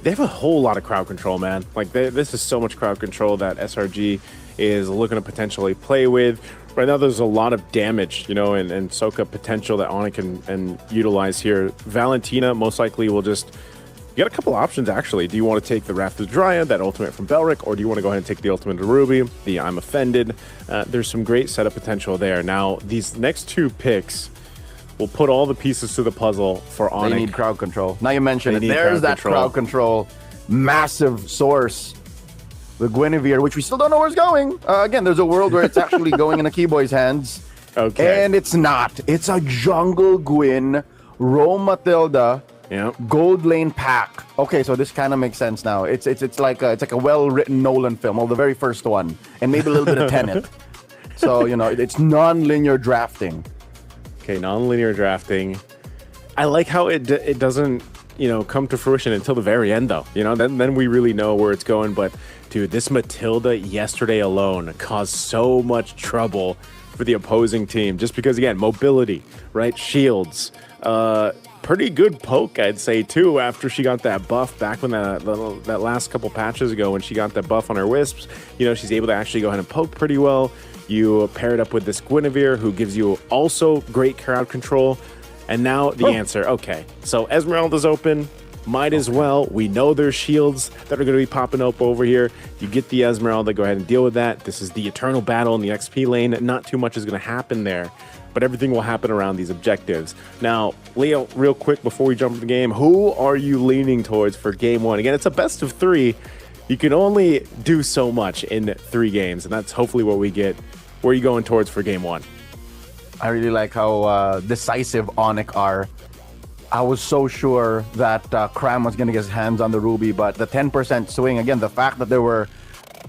They have a whole lot of crowd control, man. Like, this is so much crowd control that SRG is looking to potentially play with. Right now, there's a lot of damage, you know, and soak-up potential that ONIC can utilize here. Valentina most likely will just... You got a couple options, actually. Do you want to take the Wrath of the Dryad, that ultimate from Belric, or do you want to go ahead and take the ultimate to Ruby, the I'm Offended? There's some great setup potential there. Now, these next two picks will put all the pieces to the puzzle for ONIC. They need crowd control. Now you mentioned it. There's that crowd control. Massive source. The Guinevere, which we still don't know where it's going. Again, there's a world where it's actually going in a Keyboy's hands. Okay. And it's not. It's a Jungle Gwyn, Rome Matilda, Gold Lane pack. Okay, so this kind of makes sense now. It's like a well-written Nolan film, well, the very first one, and maybe a little bit of Tenet. So, you know, it's non-linear drafting. Okay, non-linear drafting. I like how it doesn't, you know, come to fruition until the very end, though. You know, then we really know where it's going. But, dude, this Matilda yesterday alone caused so much trouble for the opposing team. Just because, again, mobility, right? Shields. Pretty good poke, I'd say, too, after she got that buff back when that last couple patches ago when she got that buff on her Wisps. You know, she's able to actually go ahead and poke pretty well. You pair it up with this Guinevere, who gives you also great crowd control. And now the answer. Okay, so Esmeralda's open. Might as well. We know there's shields that are going to be popping up over here. You get the Esmeralda. Go ahead and deal with that. This is the eternal battle in the XP lane. Not too much is going to happen there, but everything will happen around these objectives. Now, Leo, real quick before we jump into the game, who are you leaning towards for game one? Again, it's a best of 3. You can only do so much in 3 games, and that's hopefully what we get. Where are you going towards for game 1? I really like how decisive ONIC are. I was so sure that Cram was going to get his hands on the Ruby, but the 10% swing, again, the fact that there were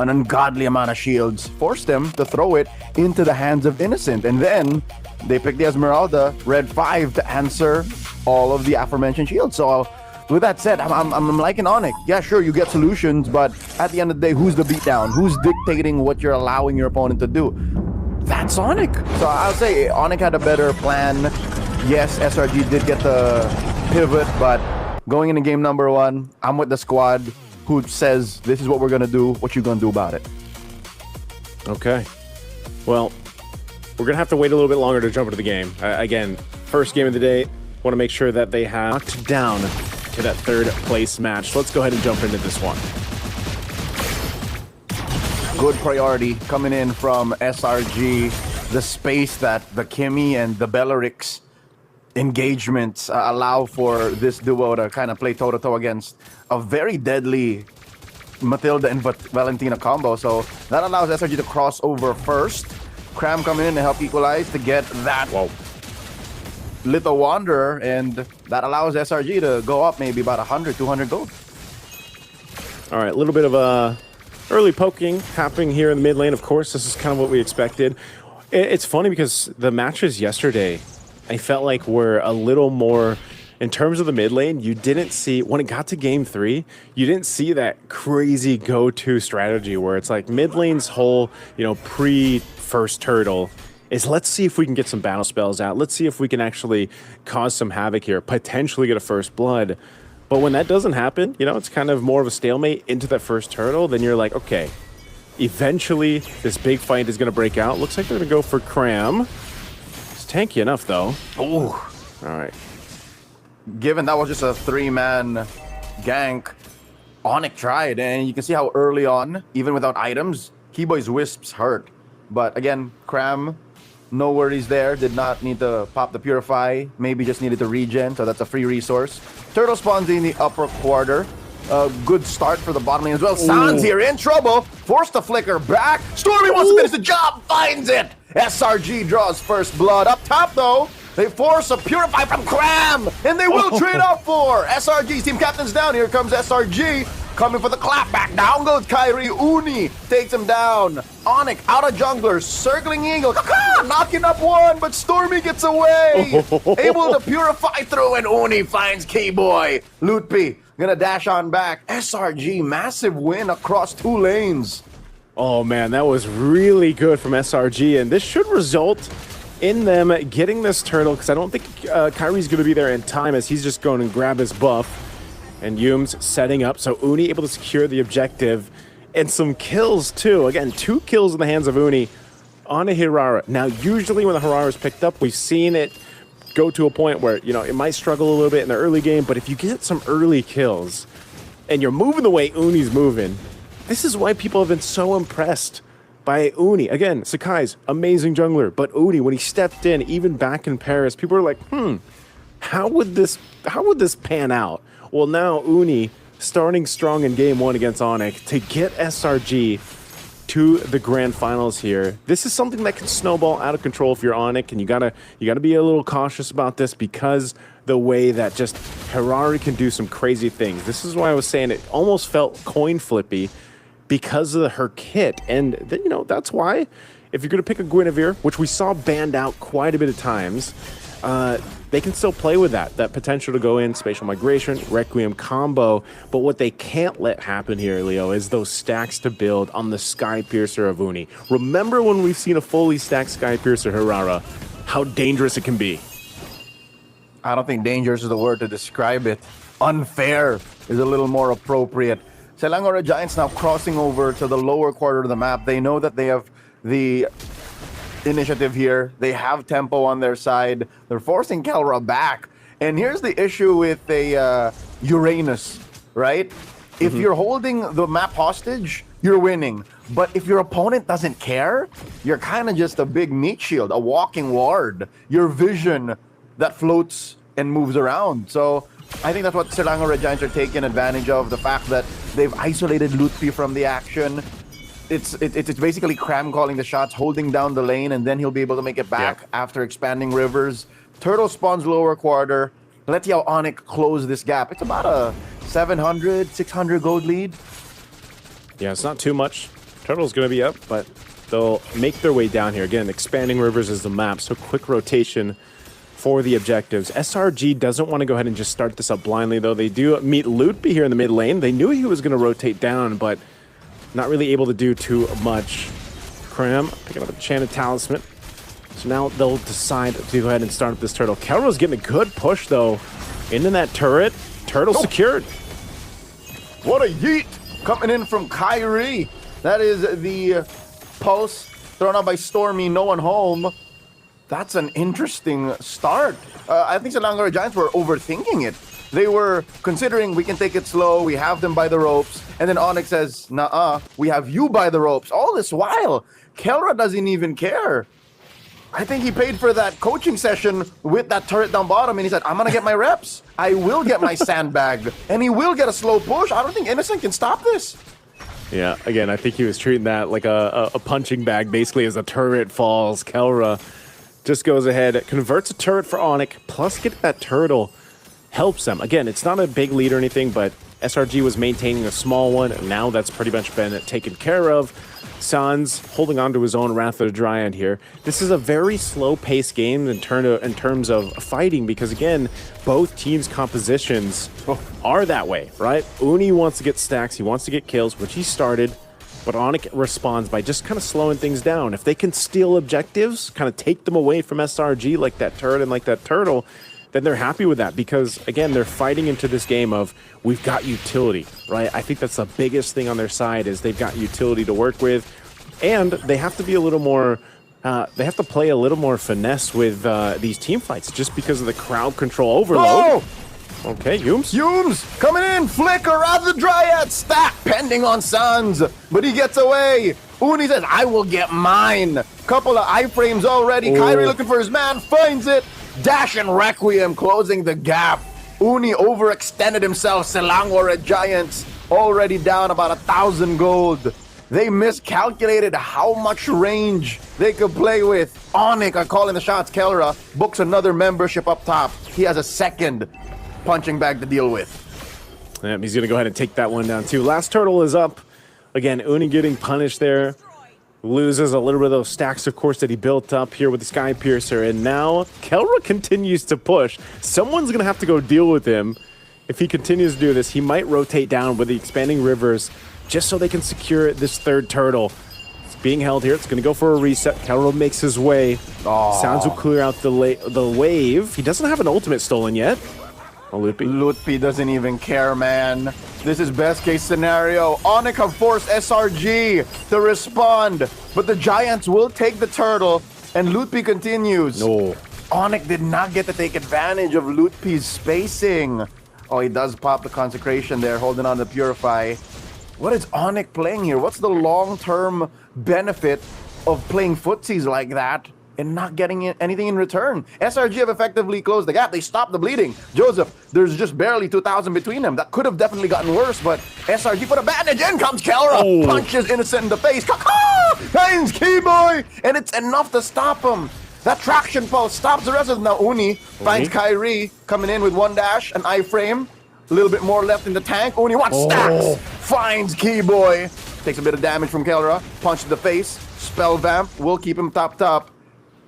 an ungodly amount of shields forced him to throw it into the hands of Innocent. And then they picked the Esmeralda, Red 5, to answer all of the aforementioned shields. So with that said, I'm liking ONIC. Yeah, sure, you get solutions, but at the end of the day, who's the beatdown? Who's dictating what you're allowing your opponent to do? That's ONIC. So I'll say ONIC had a better plan. Yes, SRG did get the pivot, but going into game number 1, I'm with the squad who says, this is what we're going to do. What you going to do about it? Okay. Well, we're going to have to wait a little bit longer to jump into the game. Again, first game of the day. Want to make sure that they have knocked down to that 3rd place match. So let's go ahead and jump into this one. Good priority coming in from SRG. The space that the Kimmy and the Bellerix engagements allow for this duo to kind of play toe-to-toe against a very deadly Matilda and Valentina combo. So that allows SRG to cross over first. Cram coming in to help equalize to get that little Wanderer, and that allows SRG to go up maybe about 100, 200 gold. All right, a little bit of early poking happening here in the mid lane. Of course, this is kind of what we expected. It's funny because the matches yesterday, I felt like were a little more, in terms of the mid lane, you didn't see, when it got to game 3, you didn't see that crazy go-to strategy where it's like mid lane's whole, you know, pre-first turtle is let's see if we can get some battle spells out. Let's see if we can actually cause some havoc here, potentially get a first blood. But when that doesn't happen, you know, it's kind of more of a stalemate into that first turtle, then you're like, okay, eventually this big fight is going to break out. Looks like they're going to go for Cram. It's tanky enough, though. Oh, all right. Given that was just a 3-man gank, ONIC tried, and you can see how early on, even without items, Keyboy's Wisps hurt. But again, Cram, no worries there. Did not need to pop the Purify. Maybe just needed to regen, so that's a free resource. Turtle spawns in the upper quarter. A good start for the bottom lane as well. Sans here in trouble. Forced to flicker back. Stormy wants to finish the job. Finds it. SRG draws first blood. Up top, though, they force a Purify from Cram. And they will trade off for SRG's team captain's down. Here comes SRG. Coming for the clapback. Down goes Kyrie. Uni takes him down. ONIC out of jungler. Circling Eagle. Knocking up one, but Stormy gets away. Able to purify through, and Uni finds Keyboy. Lootpi gonna dash on back. SRG, massive win across 2 lanes. Oh, man, that was really good from SRG, and this should result in them getting this turtle, because I don't think Kyrie's going to be there in time, as he's just going to grab his buff. And Yums setting up, so Uni able to secure the objective. And some kills too. Again, 2 kills in the hands of Uni on a Hirara. Now, usually when the Hirara is picked up, we've seen it go to a point where, you know, it might struggle a little bit in the early game, but if you get some early kills and you're moving the way Uni's moving, this is why people have been so impressed by Uni. Again, Sakai's amazing jungler, but Uni, when he stepped in, even back in Paris, people were like, how would this pan out? Well, now Uni starting strong in game 1 against ONIC to get SRG to the grand finals here. This is something that can snowball out of control if you're ONIC, and you gotta be a little cautious about this because the way that just Harari can do some crazy things. This is why I was saying it almost felt coin flippy because of her kit, and you know, that's why if you're gonna pick a Guinevere, which we saw banned out quite a bit of times, they can still play with that potential to go in spatial migration, Requiem combo. But what they can't let happen here, Leo, is those stacks to build on the Sky Piercer of Uni. Remember when we've seen a fully stacked Sky Piercer Hirara, how dangerous it can be. I don't think dangerous is the word to describe it. Unfair is a little more appropriate. Selangor Giants now crossing over to the lower quarter of the map. They know that they have the initiative here. They have tempo on their side. They're forcing Kelra back. And here's the issue with a Uranus, right? If you're holding the map hostage, you're winning. But if your opponent doesn't care, you're kind of just a big meat shield, a walking ward. Your vision that floats and moves around. So I think that's what Selangor Giants are taking advantage of, the fact that they've isolated Lutfi from the action. It's basically Cram calling the shots, holding down the lane, and then he'll be able to make it back after expanding rivers. Turtle spawns lower quarter. Let's see how ONIC close this gap. It's about a 700, 600 gold lead. Yeah, it's not too much. Turtle's going to be up, but they'll make their way down here. Again, expanding rivers is the map, so quick rotation for the objectives. SRG doesn't want to go ahead and just start this up blindly, though. They do meet Lutfi here in the mid lane. They knew he was going to rotate down, but not really able to do too much. Cram picking up a Enchanted Talisman. So now they'll decide to go ahead and start up this Turtle. Kelro's getting a good push, though, into that turret. Turtle secured. What a yeet coming in from Kyrie. That is the pulse thrown out by Stormy, no one home. That's an interesting start. I think Selangor Giants were overthinking it. They were considering we can take it slow, we have them by the ropes, and then ONIC says, nah, we have you by the ropes. All this while, Kelra doesn't even care. I think he paid for that coaching session with that turret down bottom, and he said, I'm gonna get my reps. I will get my sandbag, and he will get a slow push. I don't think Innocent can stop this. Yeah, again, I think he was treating that like a punching bag, basically, as the turret falls. Kelra just goes ahead, converts a turret for ONIC, plus get that turtle. Helps them. Again, it's not a big lead or anything, but SRG was maintaining a small one, and now that's pretty much been taken care of. Sans holding on to his own Wrath of the Dryad here. This is a very slow-paced game in terms of fighting, because again, both teams' compositions are that way, right? Uni wants to get stacks, he wants to get kills, which he started, but ONIC responds by just kind of slowing things down. If they can steal objectives, kind of take them away from SRG like that turret and like that turtle, then they're happy with that, because again, they're fighting into this game of we've got utility, right? I think that's the biggest thing on their side, is they've got utility to work with, and they have to be a little more they have to play a little more finesse with these team fights, just because of the crowd control overload. Oh! Okay, Yums coming in, flicker out the Dryad stack pending on Sans, but he gets away. Uni says, I will get mine. Couple of iframes already. Kyrie looking for his man, finds it. Dash and Requiem closing the gap. Uni overextended himself. Selangor Giants already down about 1,000 gold. They miscalculated how much range they could play with. ONIC are calling the shots. Kelra books another membership up top. He has a second punching bag to deal with. Yeah, he's going to go ahead and take that one down too. Last turtle is up. Again, Uni getting punished there. Loses a little bit of those stacks, of course, that he built up here with the Sky Piercer. And now Kelra continues to push. Someone's going to have to go deal with him. If he continues to do this, he might rotate down with the expanding rivers just so they can secure this third turtle. It's being held here. It's going to go for a reset. Kelra makes his way. Sounds will clear out the wave. He doesn't have an ultimate stolen yet. Lutpi. Lutpi doesn't even care, man. This is best case scenario. ONIC have forced SRG to respond, but the Giants will take the turtle, and Lutpi continues. No. ONIC did not get to take advantage of Lutpi's spacing. Oh, he does pop the consecration there, holding on to Purify. What is ONIC playing here? What's the long-term benefit of playing footsies like that and not getting anything in return? SRG have effectively closed the gap. They stopped the bleeding. Joseph, there's just barely 2,000 between them. That could have definitely gotten worse, but SRG put a bandage. In comes Kelra. Oh. Punches Innocent in the face. Kaka! Finds Keyboy! And it's enough to stop him. That traction pulse stops the rest of them. Now Uni finds Kyrie coming in with one dash, an iframe. A little bit more left in the tank. Uni wants stacks. Finds Keyboy. Takes a bit of damage from Kelra. Punch to the face. Spell Vamp will keep him top.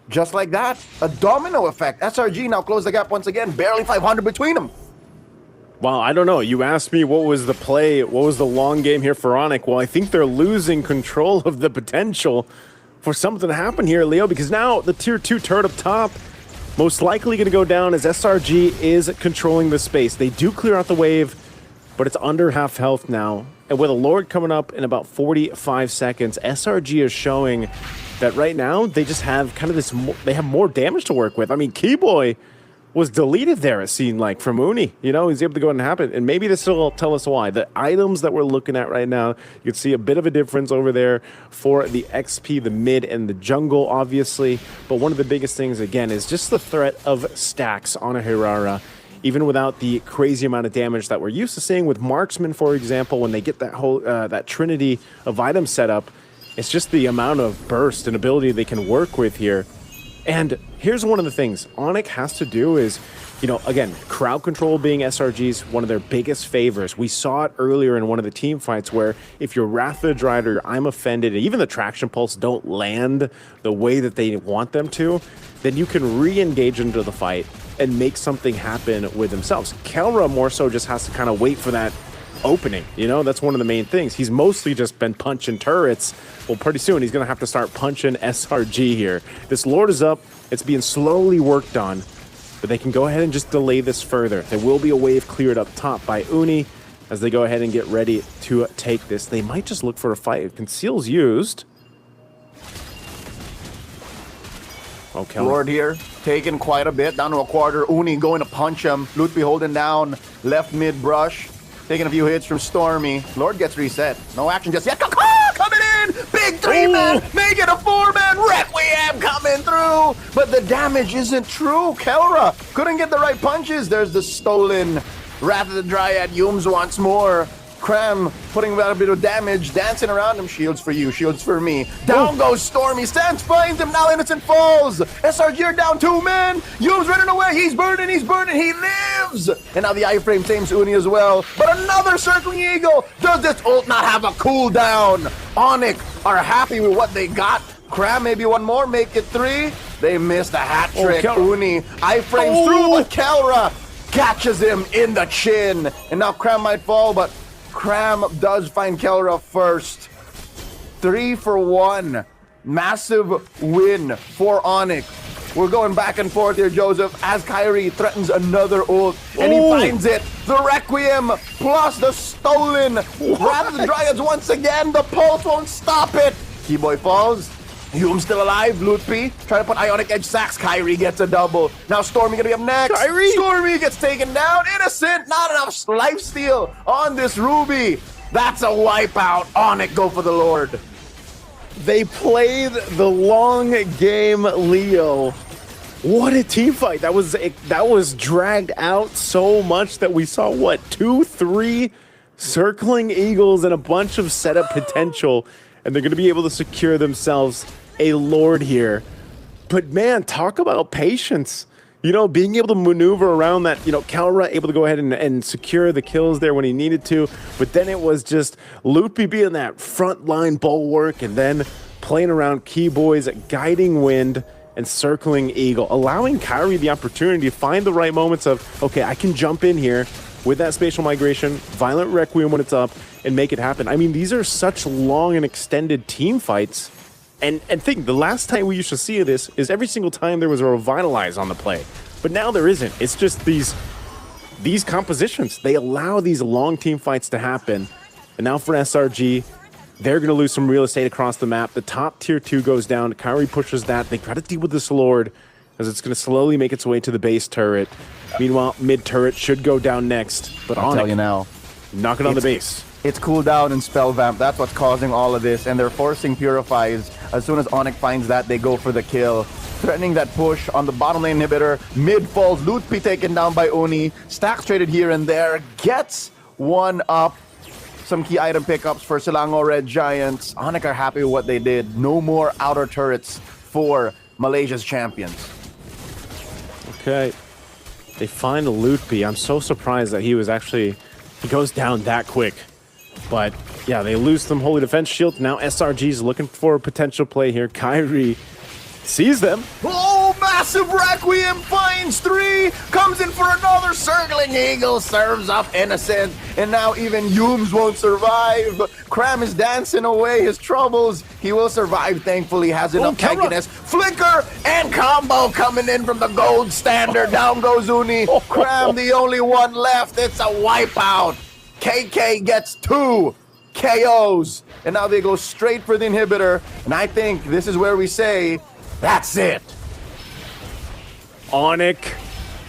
Just like that. A domino effect. SRG now close the gap once again. Barely 500 between them. Well, I don't know. You asked me what was the play, what was the long game here for ONIC. Well, I think they're losing control of the potential for something to happen here, Leo, because now the tier 2 turret up top most likely going to go down as SRG is controlling the space. They do clear out the wave, but it's under half health now. And with a Lord coming up in about 45 seconds, SRG is showing that right now they just have kind of this, they have more damage to work with. I mean, Keyboy was deleted there, it seemed like, from Uni. You know, he's able to go and happen. And maybe this will tell us why. The items that we're looking at right now, you can see a bit of a difference over there for the XP, the mid, and the jungle, obviously. But one of the biggest things, again, is just the threat of stacks on a Hirara. Even without the crazy amount of damage that we're used to seeing with Marksman, for example, when they get that whole that trinity of items set up, it's just the amount of burst and ability they can work with here. And here's one of the things ONIC has to do is, you know, again, crowd control being SRG's one of their biggest favors. We saw it earlier in one of the team fights where if your Wrath of the Dryad or I'm Offended, and even the Traction Pulse don't land the way that they want them to, then you can re-engage into the fight and make something happen with themselves. Kelra more so just has to kind of wait for that opening, you know, that's one of the main things. He's mostly just been punching turrets. Well, pretty soon he's gonna have to start punching SRG here. This Lord is up, it's being slowly worked on, but they can go ahead and just delay this further. There will be a wave cleared up top by Uni as they go ahead and get ready to take this. They might just look for a fight. Conceal's used. Okay. Lord here, taking quite a bit, down to a quarter. Uni going to punch him. Lutpi holding down, left mid brush. Taking a few hits from Stormy. Lord gets reset. No action just yet. Coming in! Big 3-man! Make it a 4-man! Requiem coming through! But the damage isn't true. Kelra couldn't get the right punches. There's the stolen Wrath of the Dryad. Yums once more. Cram putting about a bit of damage, dancing around him. Shields for you, shields for me. Down goes Stormy. Stance finds him. Now Innocent falls. SRG are down 2 men. Yums running away. He's burning. He lives. And now the iframe saves Uni as well. But another circling eagle. Does this ult not have a cooldown? ONIC are happy with what they got. Cram maybe one more, make it 3. They missed a hat trick. Uni iframes through, but Kelra catches him in the chin. And now Cram might fall, but Cram does find Kelra first. 3 for 1. Massive win for ONIC. We're going back and forth here, Joseph, as Kyrie threatens another ult, and he finds it. The Requiem plus the stolen Wrath of the Dryads once again. The pulse won't stop it. Keyboy falls. Hume's still alive. Lutpi trying to put Ionic Edge sacks. Kyrie gets a double. Now Stormy gonna be up next. Kyrie! Stormy gets taken down. Innocent. Not enough lifesteal on this Ruby. That's a wipeout. ONIC go for the Lord. They played the long game, Leo. What a team fight. That was dragged out so much that we saw, what, 2, 3 circling eagles and a bunch of setup potential, and they're going to be able to secure themselves a Lord here. But man, talk about patience. You know, being able to maneuver around that, you know, Kelra able to go ahead and secure the kills there when he needed to. But then it was just Lutpi being that frontline bulwark and then playing around Keyboy's guiding wind and circling eagle, allowing Kyrie the opportunity to find the right moments of, okay, I can jump in here with that spatial migration, violent requiem when it's up, and make it happen. I mean, these are such long and extended team fights. And think, the last time we used to see this is every single time there was a revitalize on the play. But now there isn't. It's just these these compositions. They allow these long team fights to happen. And now for SRG, they're going to lose some real estate across the map. The top tier 2 goes down. Kyrie pushes that. They try to deal with this Lord as it's going to slowly make its way to the base turret. Meanwhile, mid turret should go down next. But I'll tell you now, knock it on the base. It's cooldown and spell vamp. That's what's causing all of this. And they're forcing purifies. As soon as ONIC finds that, they go for the kill. Threatening that push on the bottom lane inhibitor. Mid falls. Loot be taken down by Uni. Stacks traded here and there. Gets one up. Some key item pickups for Selangor Red Giants. ONIC are happy with what they did. No more outer turrets for Malaysia's champions. Okay. They find Lootby. I'm so surprised that he goes down that quick. But yeah, they lose some Holy Defense Shield. Now SRG's looking for a potential play here. Kyrie sees them. Oh, massive Requiem finds 3. Comes in for another circling eagle. Serves up Innocent. And now even Yooms won't survive. Cram is dancing away his troubles. He will survive, thankfully. Has enough tankiness. Flicker and combo coming in from the gold standard. Down goes Uni. Cram the only one left. It's a wipeout. KK gets 2 KOs. And now they go straight for the inhibitor. And I think this is where we say, that's it. ONIC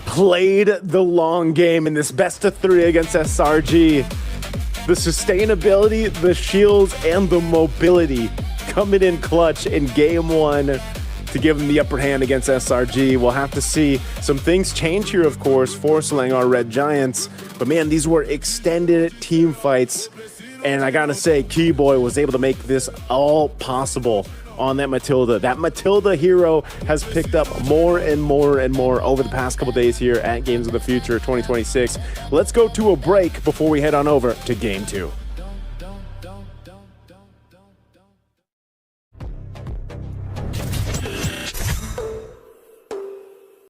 played the long game in this best of 3 against SRG. The sustainability, the shields, and the mobility coming in clutch in game 1 to give them the upper hand against SRG. We'll have to see some things change here, of course, for Selangor Red Giants. But man, these were extended team fights. And I gotta say, Keyboy was able to make this all possible on that Matilda. That Matilda hero has picked up more and more and more over the past couple days here at Games of the Future 2026. Let's go to a break before we head on over to Game 2.